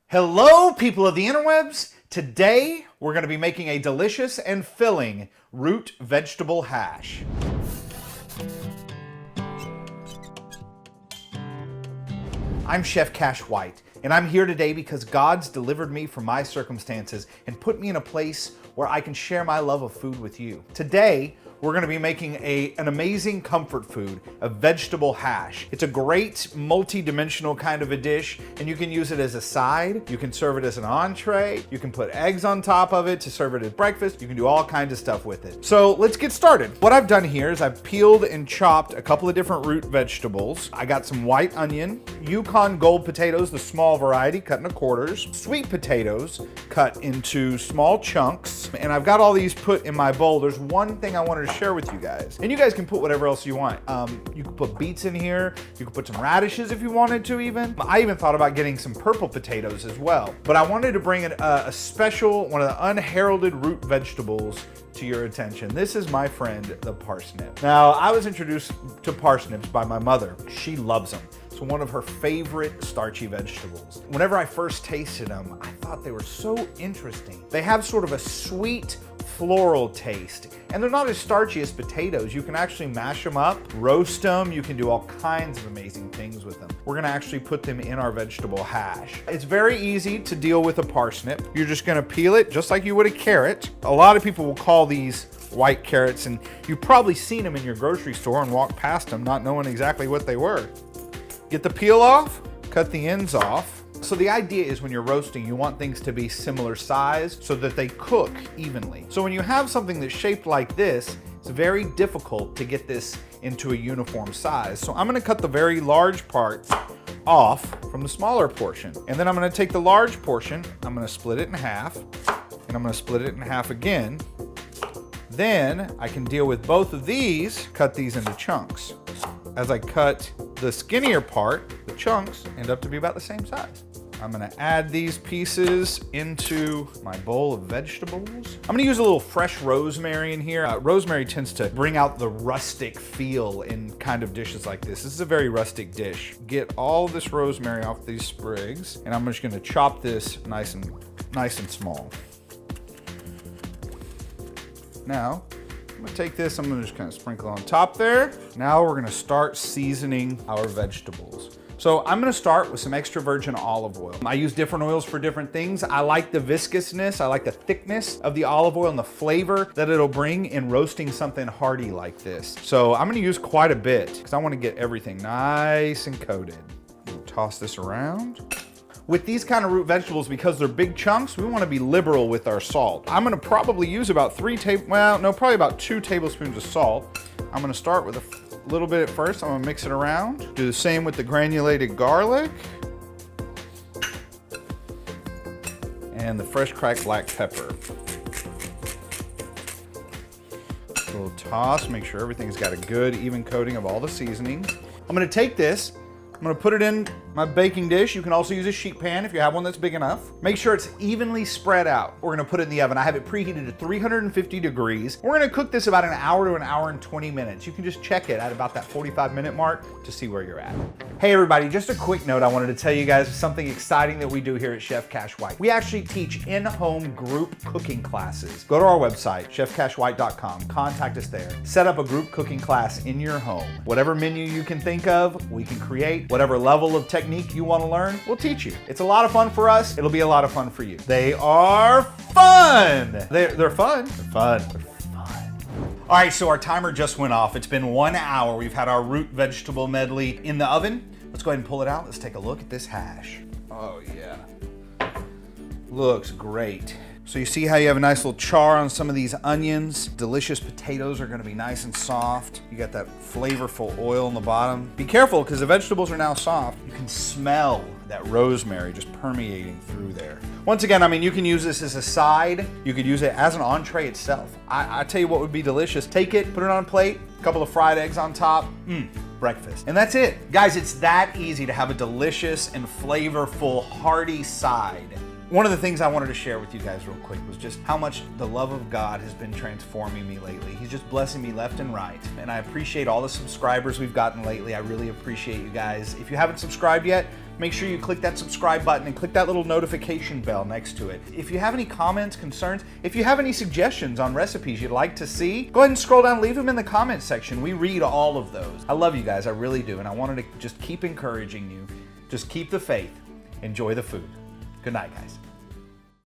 Hello, people of the interwebs. Today, we're going to be making a delicious and filling root vegetable hash. I'm Chef Cash White, and I'm here today because God's delivered me from my circumstances and put me in a place where I can share my love of food with you. Today, we're going to be making an amazing comfort food, a vegetable hash. It's a great multi-dimensional kind of a dish, and you can use it as a side. You can serve it as an entree. You can put eggs on top of it to serve it as breakfast. You can do all kinds of stuff with it. So let's get started. What I've done here is I've peeled and chopped a couple of different root vegetables. I got some white onion, Yukon gold potatoes, the small variety, cut into quarters, sweet potatoes cut into small chunks, and I've got all these put in my bowl. There's one thing I wanted to share with you guys, and you guys can put whatever else you want. You can put beets in here, you can put some radishes if you wanted to. I even thought about getting some purple potatoes as well, but I wanted to bring a special, one of the unheralded root vegetables to your attention. This is my friend, the parsnip. Now, I was introduced to parsnips by my mother. She loves them. It's one of her favorite starchy vegetables. Whenever I first tasted them, I thought they were so interesting. They have sort of a sweet, floral taste, and they're not as starchy as potatoes. You can actually mash them up, roast them. You can do all kinds of amazing things with them. We're gonna actually put them in our vegetable hash. It's very easy to deal with a parsnip. You're just gonna peel it just like you would a carrot. A lot of people will call these white carrots, and you've probably seen them in your grocery store and walked past them not knowing exactly what they were. Get the peel off, cut the ends off. So the idea is when you're roasting, you want things to be similar size so that they cook evenly. So when you have something that's shaped like this, it's very difficult to get this into a uniform size. So I'm gonna cut the very large part off from the smaller portion. And then I'm gonna take the large portion, I'm gonna split it in half, and I'm gonna split it in half again. Then I can deal with both of these, cut these into chunks. As I cut the skinnier part, the chunks end up to be about the same size. I'm gonna add these pieces into my bowl of vegetables. I'm gonna use a little fresh rosemary in here. Rosemary tends to bring out the rustic feel in kind of dishes like this. This is a very rustic dish. Get all this rosemary off these sprigs, and I'm just gonna chop this nice and small. Now, I'm gonna take this, I'm gonna just kind of sprinkle on top there. Now we're gonna start seasoning our vegetables. So I'm gonna start with some extra virgin olive oil. I use different oils for different things. I like the viscousness, I like the thickness of the olive oil and the flavor that it'll bring in roasting something hearty like this. So I'm gonna use quite a bit because I wanna get everything nice and coated. Toss this around. With these kind of root vegetables, because they're big chunks, we want to be liberal with our salt. I'm going to probably use about probably about 2 tablespoons of salt. I'm going to start with a little bit at first. I'm going to mix it around. Do the same with the granulated garlic. And the fresh cracked black pepper. A little toss, make sure everything's got a good even coating of all the seasonings. I'm going to take this, I'm gonna put it in my baking dish. You can also use a sheet pan if you have one that's big enough. Make sure it's evenly spread out. We're gonna put it in the oven. I have it preheated to 350 degrees. We're gonna cook this about an hour to an hour and 20 minutes. You can just check it at about that 45-minute mark to see where you're at. Hey everybody, just a quick note. I wanted to tell you guys something exciting that we do here at Chef Cash White. We actually teach in-home group cooking classes. Go to our website, chefcashwhite.com, contact us there. Set up a group cooking class in your home. Whatever menu you can think of, we can create. Whatever level of technique you want to learn, we'll teach you. It's a lot of fun for us. It'll be a lot of fun for you. They are fun. They're fun. They're fun. They're fun. All right, so our timer just went off. It's been 1 hour. We've had our root vegetable medley in the oven. Let's go ahead and pull it out. Let's take a look at this hash. Oh yeah. Looks great. So you see how you have a nice little char on some of these onions. Delicious potatoes are gonna be nice and soft. You got that flavorful oil on the bottom. Be careful because the vegetables are now soft. You can smell that rosemary just permeating through there. Once again, I mean, you can use this as a side. You could use it as an entree itself. I tell you what would be delicious. Take it, put it on a plate, a couple of fried eggs on top. Breakfast. And that's it. Guys, it's that easy to have a delicious and flavorful, hearty side. One of the things I wanted to share with you guys real quick was just how much the love of God has been transforming me lately. He's just blessing me left and right. And I appreciate all the subscribers we've gotten lately. I really appreciate you guys. If you haven't subscribed yet, make sure you click that subscribe button and click that little notification bell next to it. If you have any comments, concerns, if you have any suggestions on recipes you'd like to see, go ahead and scroll down, leave them in the comments section. We read all of those. I love you guys, I really do, and I wanted to just keep encouraging you. Just keep the faith. Enjoy the food. Good night, guys.